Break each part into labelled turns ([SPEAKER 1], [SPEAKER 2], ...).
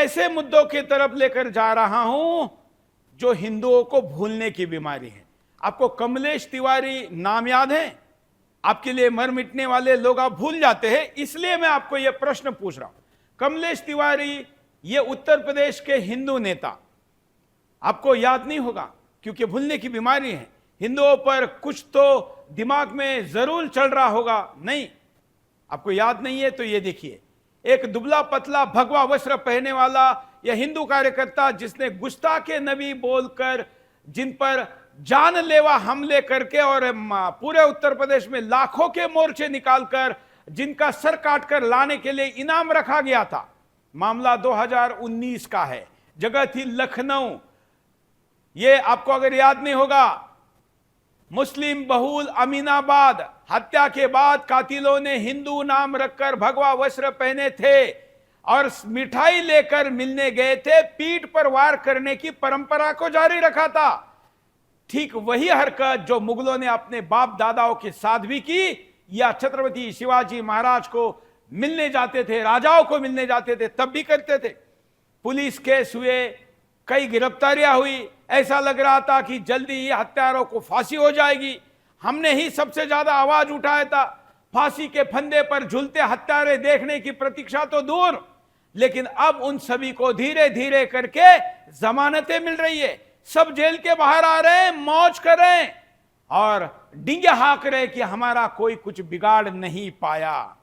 [SPEAKER 1] ऐसे मुद्दों की तरफ लेकर जा रहा हूं जो हिंदुओं को भूलने की बीमारी है। आपको कमलेश तिवारी नाम याद है? आपके लिए मर मिटने वाले लोग आप भूल जाते हैं, इसलिए मैं आपको यह प्रश्न पूछ रहा हूं। कमलेश तिवारी ये उत्तर प्रदेश के हिंदू नेता, आपको याद नहीं होगा क्योंकि भूलने की बीमारी है। हिंदुओं पर कुछ तो दिमाग में जरूर चल रहा होगा। नहीं, आपको याद नहीं है तो ये देखिए, एक दुबला पतला भगवा वस्त्र पहनने वाला यह हिंदू कार्यकर्ता जिसने गुस्ताखे नबी बोलकर, जिन पर जानलेवा हमले करके और पूरे उत्तर प्रदेश में लाखों के मोर्चे निकालकर जिनका सर काटकर लाने के लिए इनाम रखा गया था। मामला 2019 का है, जगह थी लखनऊ। ये आपको अगर याद नहीं होगा, मुस्लिम बहुल अमीनाबाद हत्या के बाद कातिलों ने हिंदू नाम रखकर भगवा वस्त्र पहने थे और मिठाई लेकर मिलने गए थे, पीठ पर वार करने की परंपरा को जारी रखा था। ठीक वही हरकत जो मुगलों ने अपने बाप दादाओं के साथ भी की, या छत्रपति शिवाजी महाराज को मिलने जाते थे, राजाओं को मिलने जाते थे, तब भी करते थे। पुलिस केस हुए, कई गिरफ्तारियां हुई, ऐसा लग रहा था कि जल्दी ही हत्यारों को फांसी हो जाएगी। हमने ही सबसे ज्यादा आवाज उठाया था। फांसी के फंदे पर झूलते हत्यारे देखने की प्रतीक्षा तो दूर, लेकिन अब उन सभी को धीरे धीरे करके जमानतें मिल रही है। सब जेल के बाहर आ रहे हैं, मौज कर रहे हैं और डींगे हाँक रहे कि हमारा कोई कुछ बिगाड़ नहीं पाया।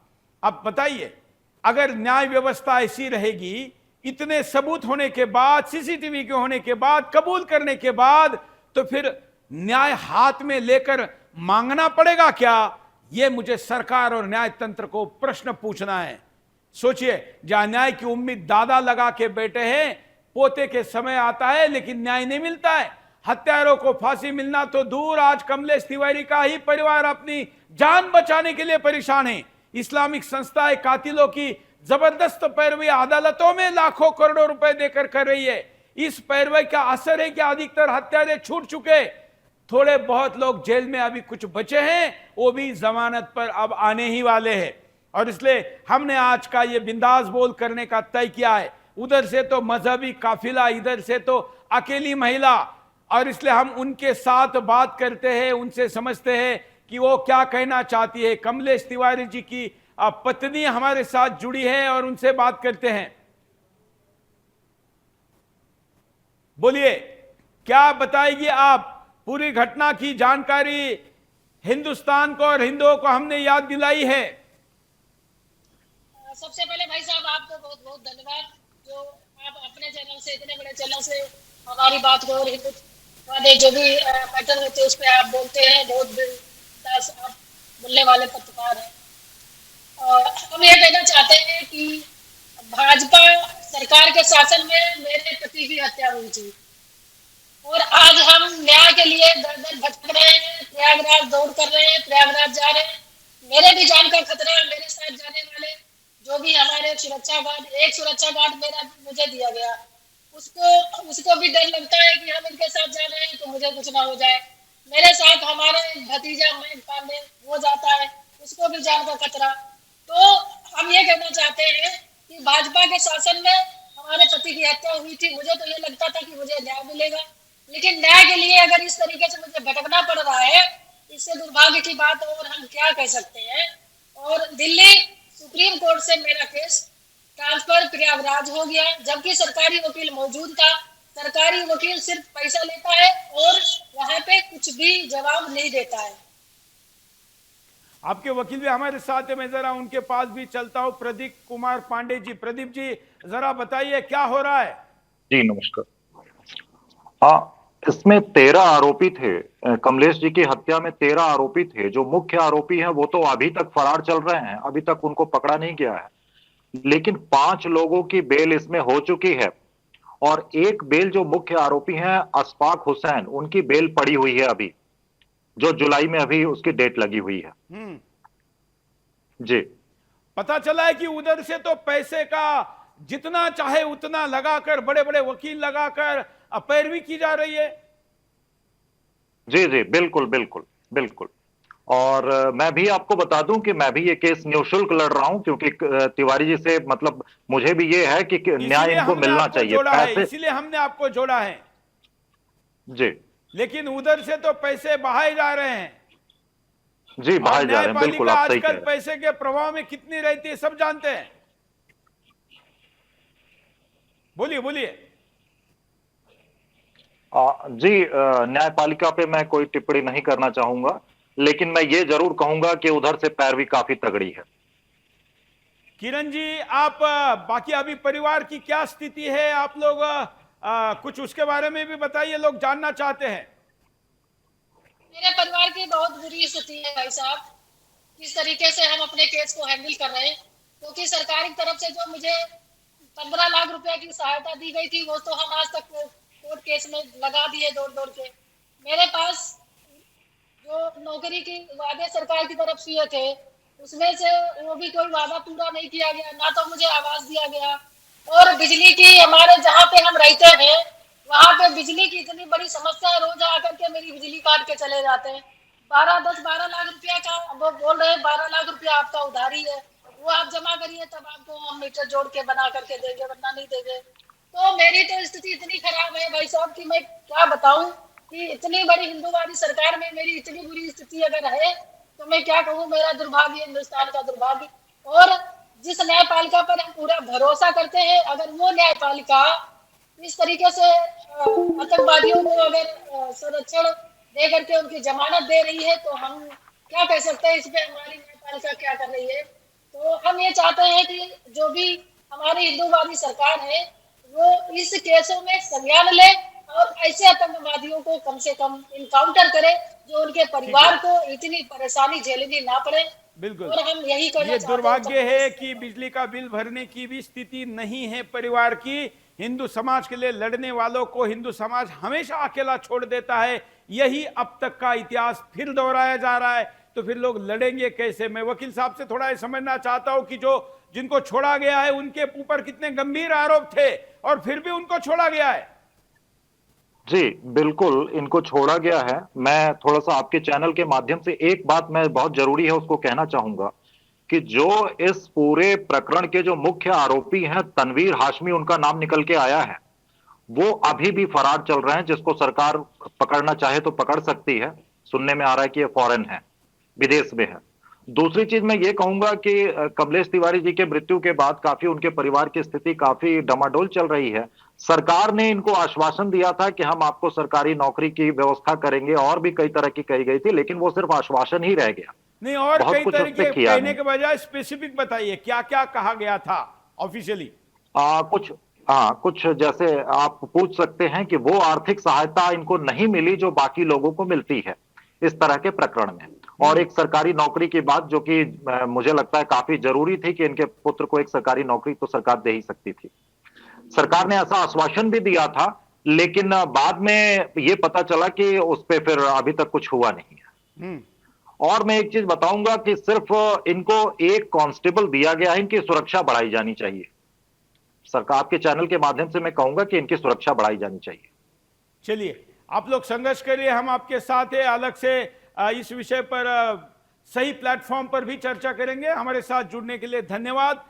[SPEAKER 1] अब बताइए, अगर न्याय व्यवस्था ऐसी रहेगी, इतने सबूत होने के बाद, सीसीटीवी के होने के बाद, कबूल करने के बाद, तो फिर न्याय हाथ में लेकर मांगना पड़ेगा क्या? यह मुझे सरकार और न्याय तंत्र को प्रश्न पूछना है। सोचिए, जहां न्याय की उम्मीद दादा लगा के बैठे हैं, पोते के समय आता है लेकिन न्याय नहीं मिलता है। हत्यारों को फांसी मिलना तो दूर, आज कमलेश तिवारी का ही परिवार अपनी जान बचाने के लिए परेशान है। इस्लामिक संस्थाएं कातिलों की जबरदस्त पैरवी अदालतों में लाखों करोड़ों रुपए देकर कर रही है। इस पैरवी का असर है कि अधिकतर हत्यारे छूट चुके, थोड़े बहुत लोग जेल में अभी कुछ बचे हैं, वो भी जमानत पर अब आने ही वाले हैं। और इसलिए हमने आज का ये बिंदास बोल करने का तय किया है। उधर से तो मजहबी काफिला, इधर से तो अकेली महिला, और इसलिए हम उनके साथ बात करते हैं, उनसे समझते हैं कि वो क्या कहना चाहती है। कमलेश तिवारी जी की पत्नी हमारे साथ जुड़ी है और उनसे बात करते हैं। बोलिए, क्या बताएगी आप? पूरी घटना की जानकारी हिंदुस्तान को और हिंदुओं को हमने याद दिलाई है।
[SPEAKER 2] सबसे पहले भाई साहब आपको बहुत बहुत धन्यवाद, जो आप अपने चैनल से, इतने बड़े चैनल से हमारी बात को और हिंदू वाले जो भी पैटर्न होते हैं उस पर आप बोलते हैं। बहुत आप बोलने वाले पत्रकार हैं। और हम ये कहना चाहते हैं कि भाजपा सरकार के शासन में मेरे पति की हत्या हुई थी और आज हम न्याय के लिए दर दर भटक रहे हैं, प्रयागराज दौड़ कर रहे हैं, प्रयागराज जा रहे हैं। मेरे भी जान का खतरा है। मेरे साथ जाने वाले जो भी हमारे सुरक्षा गार्ड, एक सुरक्षा गार्ड मुझे दिया गया, उसको भी डर लगता है कि हम इनके साथ जा रहे हैं तो मुझे कुछ ना हो जाए। मेरे साथ हमारे भतीजा मयंक पांडे वो जाता है, उसको भी जान का खतरा। तो हम ये कहना चाहते हैं कि भाजपा के शासन में हमारे पति की हत्या हुई थी। मुझे तो ये लगता था कि मुझे न्याय मिलेगा, लेकिन न्याय के लिए अगर इस तरीके से मुझे भटकना पड़ रहा है, इससे दुर्भाग्य की बात और हम क्या कह सकते हैं। और दिल्ली सुप्रीम कोर्ट से मेरा केस ट्रांसफर प्रयागराज हो गया, जबकि सरकारी वकील मौजूद था। सरकारी वकील सिर्फ पैसा लेता है और वहां पे कुछ भी जवाब नहीं देता है।
[SPEAKER 1] आपके वकील भी हमारे साथ है, मैं जरा उनके पास भी चलता हूं। प्रदीप कुमार पांडे जी, प्रदीप जी जरा बताइए क्या हो रहा है?
[SPEAKER 3] जी नमस्कार। हाँ, इसमें 13 आरोपी थे। कमलेश जी की हत्या में 13 आरोपी थे। जो मुख्य आरोपी हैं वो तो अभी तक फरार चल रहे हैं, अभी तक उनको पकड़ा नहीं गया है। लेकिन 5 लोगों की बेल इसमें हो चुकी है और एक बेल जो मुख्य आरोपी हैं अशफाक हुसैन, उनकी बेल पड़ी हुई है अभी, जो जुलाई में अभी उसकी डेट लगी हुई है। जी,
[SPEAKER 1] पता चला है कि उधर से तो पैसे का जितना चाहे उतना लगाकर, बड़े बड़े वकील लगाकर पैरवी की जा रही है।
[SPEAKER 3] जी जी, बिल्कुल बिल्कुल बिल्कुल। और मैं भी आपको बता दूं कि मैं भी ये केस निःशुल्क लड़ रहा हूं, क्योंकि तिवारी जी से मतलब मुझे भी ये है कि न्याय
[SPEAKER 1] इसीलिए
[SPEAKER 3] इनको
[SPEAKER 1] हमने
[SPEAKER 3] मिलना
[SPEAKER 1] आपको
[SPEAKER 3] चाहिए।
[SPEAKER 1] जोड़ा है,
[SPEAKER 3] पैसे
[SPEAKER 1] इसीलिए हमने आपको जोड़ा है।
[SPEAKER 3] जी
[SPEAKER 1] लेकिन उधर से तो पैसे बहाए जा रहे हैं,
[SPEAKER 3] जी
[SPEAKER 1] और
[SPEAKER 3] बाहर जा रहे हैं, बिल्कुल
[SPEAKER 1] न्यायपालिका
[SPEAKER 3] आप सही कह
[SPEAKER 1] आजकल
[SPEAKER 3] रहे हैं।
[SPEAKER 1] पैसे के प्रभाव में कितनी रहती है सब जानते हैं। बोलिए बोलिए।
[SPEAKER 3] जी, न्यायपालिका पे मैं कोई टिप्पणी नहीं करना चाहूंगा, लेकिन मैं ये जरूर कहूंगा कि उधर से पैरवी काफी तगड़ी है।
[SPEAKER 1] किरण जी, आप बाकी अभी परिवार की क्या स्थिति है, आप लोग कुछ उसके बारे में भी बताइए, लोग जानना चाहते हैं।
[SPEAKER 2] मेरे परिवार की बहुत बुरी स्थिति है भाई साहब। किस तरीके से हम अपने केस को हैंडल कर रहे हैं, क्योंकि सरकार की तरफ से जो मुझे 15 लाख रुपए की सहायता दी गई थी, वो तो हम आज तक कोर्ट केस में लगा दिए दौड़ दौड़ के। मेरे पास जो नौकरी की वादे सरकार की तरफ से थे, उसमें से वो भी कोई वादा पूरा नहीं किया गया, ना तो मुझे आवास दिया गया। और बिजली की, हमारे जहाँ पे हम रहते हैं वहां पे बिजली की इतनी बड़ी समस्या है, रोज आकर के मेरी बिजली काट के चले जाते हैं। 12 लाख रुपया का वो बोल रहे हैं, 12 लाख रुपया आपका उधारी है, वो आप जमा करिए तब आपको हम मीटर जोड़ के बना करके देंगे, वरना नहीं देंगे। तो मेरी तो स्थिति इतनी खराब है भाई साहब कि मैं क्या बताऊं कि इतनी बड़ी हिंदूवादी सरकार में मेरी इतनी बुरी स्थिति अगर है तो मैं क्या कहूँ। मेरा दुर्भाग्य, हिंदुस्तान का दुर्भाग्य। और जिस न्यायपालिका पर हम पूरा भरोसा करते हैं, अगर वो न्यायपालिका इस तरीके से आतंकवादियों को अगर संरक्षण दे करके उनकी जमानत दे रही है, तो हम क्या कह सकते हैं इस पे, हमारी न्यायपालिका क्या कर रही है। तो हम ये चाहते हैं कि जो भी हमारी हिंदूवादी सरकार है वो इस केसों में संज्ञान ले और ऐसे आतंकवादियों को कम से कम इनकाउंटर करे जो उनके परिवार को इतनी परेशानी झेलनी ना पड़े।
[SPEAKER 1] बिल्कुल,
[SPEAKER 2] और हम यही करना
[SPEAKER 1] ये
[SPEAKER 2] चाहते हैं।
[SPEAKER 1] दुर्भाग्य है कि बिजली का बिल भरने की भी स्थिति नहीं है परिवार की। हिंदू समाज के लिए लड़ने वालों को हिंदू समाज हमेशा अकेला छोड़ देता है, यही अब तक का इतिहास फिर दोहराया जा रहा है। तो फिर लोग लड़ेंगे कैसे? मैं वकील साहब से थोड़ा ये समझना चाहता हूं कि जो जिनको छोड़ा गया है उनके ऊपर कितने गंभीर आरोप थे और फिर भी उनको छोड़ा गया है।
[SPEAKER 3] जी बिल्कुल, इनको छोड़ा गया है। मैं थोड़ा सा आपके चैनल के माध्यम से एक बात मैं बहुत जरूरी है उसको कहना चाहूंगा कि जो इस पूरे प्रकरण के जो मुख्य आरोपी हैं, तनवीर हाशमी उनका नाम निकल के आया है, वो अभी भी फरार चल रहे हैं। जिसको सरकार पकड़ना चाहे तो पकड़ सकती है। सुनने में आ रहा है कि ये फॉरेन है, विदेश में है। दूसरी चीज मैं ये कहूंगा कि कमलेश तिवारी जी के मृत्यु के बाद काफी उनके परिवार की स्थिति काफी डमाडोल चल रही है। सरकार ने इनको आश्वासन दिया था कि हम आपको सरकारी नौकरी की व्यवस्था करेंगे, और भी कई तरह की कही गई थी, लेकिन वो सिर्फ आश्वासन ही रह गया।
[SPEAKER 1] नहीं, और
[SPEAKER 3] बहुत
[SPEAKER 1] कई
[SPEAKER 3] कुछ उसने
[SPEAKER 1] तरीके
[SPEAKER 3] किया
[SPEAKER 1] कहने
[SPEAKER 3] नहीं।
[SPEAKER 1] के बजाय स्पेसिफिक बताइए क्या क्या कहा गया था ऑफिशियली।
[SPEAKER 3] कुछ हाँ, कुछ जैसे आप पूछ सकते हैं कि वो आर्थिक सहायता इनको नहीं मिली जो बाकी लोगों को मिलती है इस तरह के प्रकरण में। और एक सरकारी नौकरी की बात जो कि मुझे लगता है काफी जरूरी थी कि इनके पुत्र को एक सरकारी नौकरी तो सरकार दे ही सकती थी। सरकार ने ऐसा आश्वासन भी दिया था, लेकिन बाद में ये पता चला कि उस पर फिर अभी तक कुछ हुआ नहीं है। और मैं एक चीज बताऊंगा कि सिर्फ इनको एक कांस्टेबल दिया गया है, इनकी सुरक्षा बढ़ाई जानी चाहिए। सरकार के चैनल के माध्यम से मैं कहूंगा कि इनकी सुरक्षा बढ़ाई जानी चाहिए।
[SPEAKER 1] चलिए, आप लोग संघर्ष करिए, हम आपके साथ हैं। अलग से इस विषय पर सही प्लेटफॉर्म पर भी चर्चा करेंगे। हमारे साथ जुड़ने के लिए धन्यवाद।